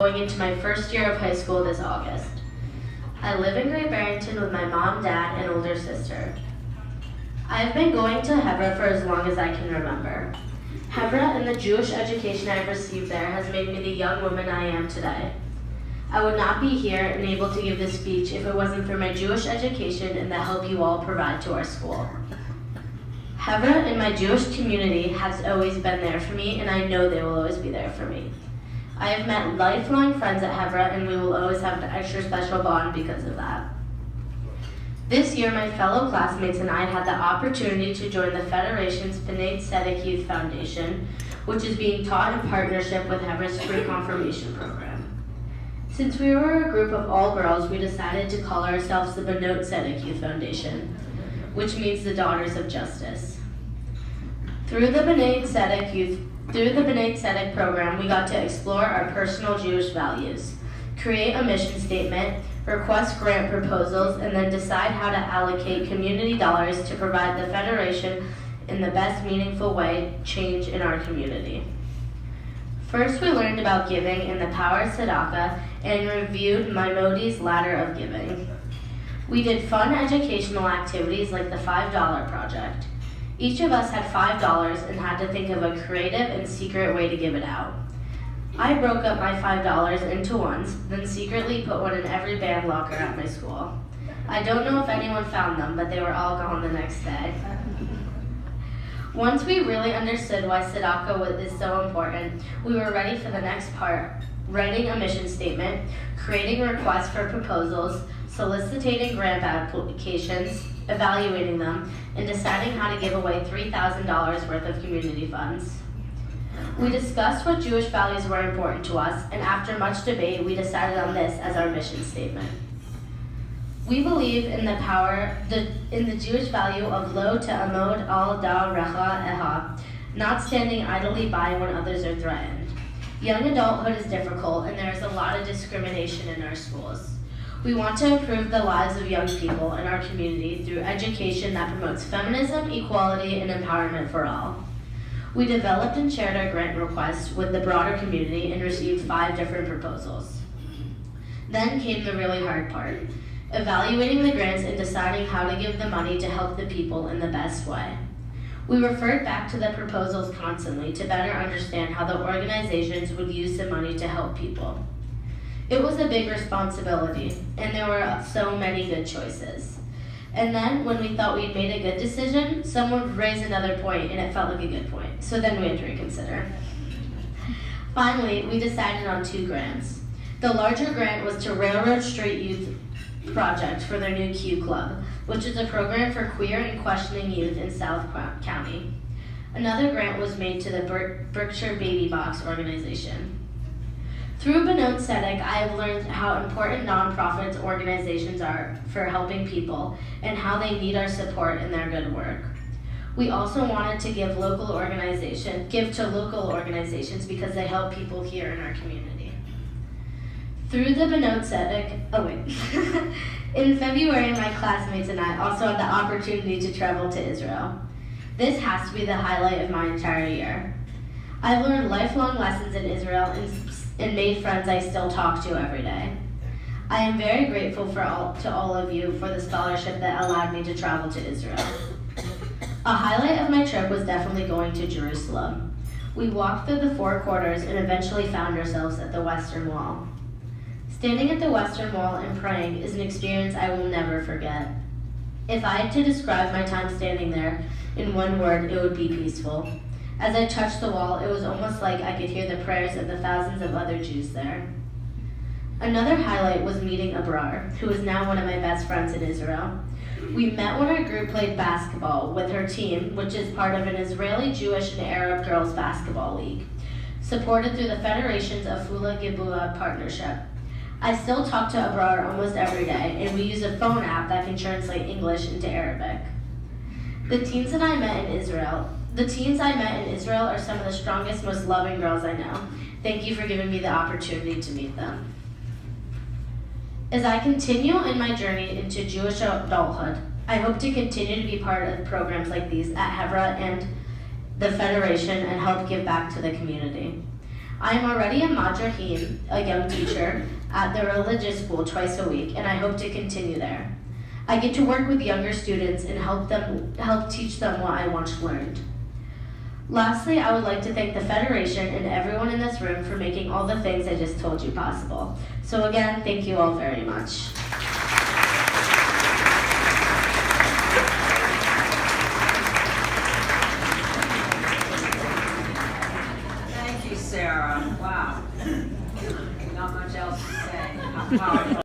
going into my first year of high school this August. I live in Great Barrington with my mom, dad, and older sister. I've been going to Hebra for as long as I can remember. Hebra and the Jewish education I've received there has made me the young woman I am today. I would not be here and able to give this speech if it wasn't for my Jewish education and the help you all provide to our school. Hebra and my Jewish community has always been there for me, and I know they will always be there for me. I have met lifelong friends at Hebra, and we will always have an extra special bond because of that. This year, my fellow classmates and I had the opportunity to join the Federation's B'nai Tzedek Youth Foundation, which is being taught in partnership with Hebra's free confirmation program. Since we were a group of all girls, we decided to call ourselves the B'nai Tzedek Youth Foundation, which means the Daughters of Justice. Through the B'nai Tzedek program, we got to explore our personal Jewish values, create a mission statement, request grant proposals, and then decide how to allocate community dollars to provide the Federation in the best meaningful way change in our community. First, we learned about giving and the power of tzedakah and reviewed Maimonides' ladder of giving. We did fun educational activities like the $5 project. Each of us had $5 and had to think of a creative and secret way to give it out. I broke up my $5 into ones, then secretly put one in every band locker at my school. I don't know if anyone found them, but they were all gone the next day. Once we really understood why tzedakah is so important, we were ready for the next part, writing a mission statement, creating requests for proposals, soliciting grant applications, evaluating them, and deciding how to give away $3,000 worth of community funds. We discussed what Jewish values were important to us, and after much debate, we decided on this as our mission statement. We believe in the Jewish value of lo ta'amod al da'arecha eha, not standing idly by when others are threatened. Young adulthood is difficult, and there is a lot of discrimination in our schools. We want to improve the lives of young people in our community through education that promotes feminism, equality, and empowerment for all. We developed and shared our grant requests with the broader community and received 5 different proposals. Then came the really hard part, evaluating the grants and deciding how to give the money to help the people in the best way. We referred back to the proposals constantly to better understand how the organizations would use the money to help people. It was a big responsibility, and there were so many good choices. And then, when we thought we'd made a good decision, someone would raise another point, and it felt like a good point. So then we had to reconsider. Finally, we decided on 2 grants. The larger grant was to Railroad Street Youth Project for their new Q Club, which is a program for queer and questioning youth in South County. Another grant was made to the Berkshire Baby Box organization. Through B'nai Tzedek, I have learned how important nonprofits organizations are for helping people and how they need our support in their good work. We also wanted to give to local organizations because they help people here in our community. Through the B'nai Tzedek, in February, my classmates and I also had the opportunity to travel to Israel. This has to be the highlight of my entire year. I've learned lifelong lessons in Israel and made friends I still talk to every day. I am very grateful to all of you for the scholarship that allowed me to travel to Israel. A highlight of my trip was definitely going to Jerusalem. We walked through the 4 quarters and eventually found ourselves at the Western Wall. Standing at the Western Wall and praying is an experience I will never forget. If I had to describe my time standing there in one word, it would be peaceful. As I touched the wall, it was almost like I could hear the prayers of the thousands of other Jews there. Another highlight was meeting Abrar, who is now one of my best friends in Israel. We met when our group played basketball with her team, which is part of an Israeli, Jewish, and Arab girls basketball league, supported through the Federation's Afula Gibua partnership. I still talk to Abrar almost every day, and we use a phone app that can translate English into Arabic. The teens I met in Israel are some of the strongest, most loving girls I know. Thank you for giving me the opportunity to meet them. As I continue in my journey into Jewish adulthood, I hope to continue to be part of programs like these at Hebra and the Federation and help give back to the community. I am already a madraheen, a young teacher, at the religious school twice a week, and I hope to continue there. I get to work with younger students and help teach them what I once learned. Lastly, I would like to thank the Federation and everyone in this room for making all the things I just told you possible. So again, thank you all very much. Thank you, Sarah. Wow. Not much else to say. How powerful.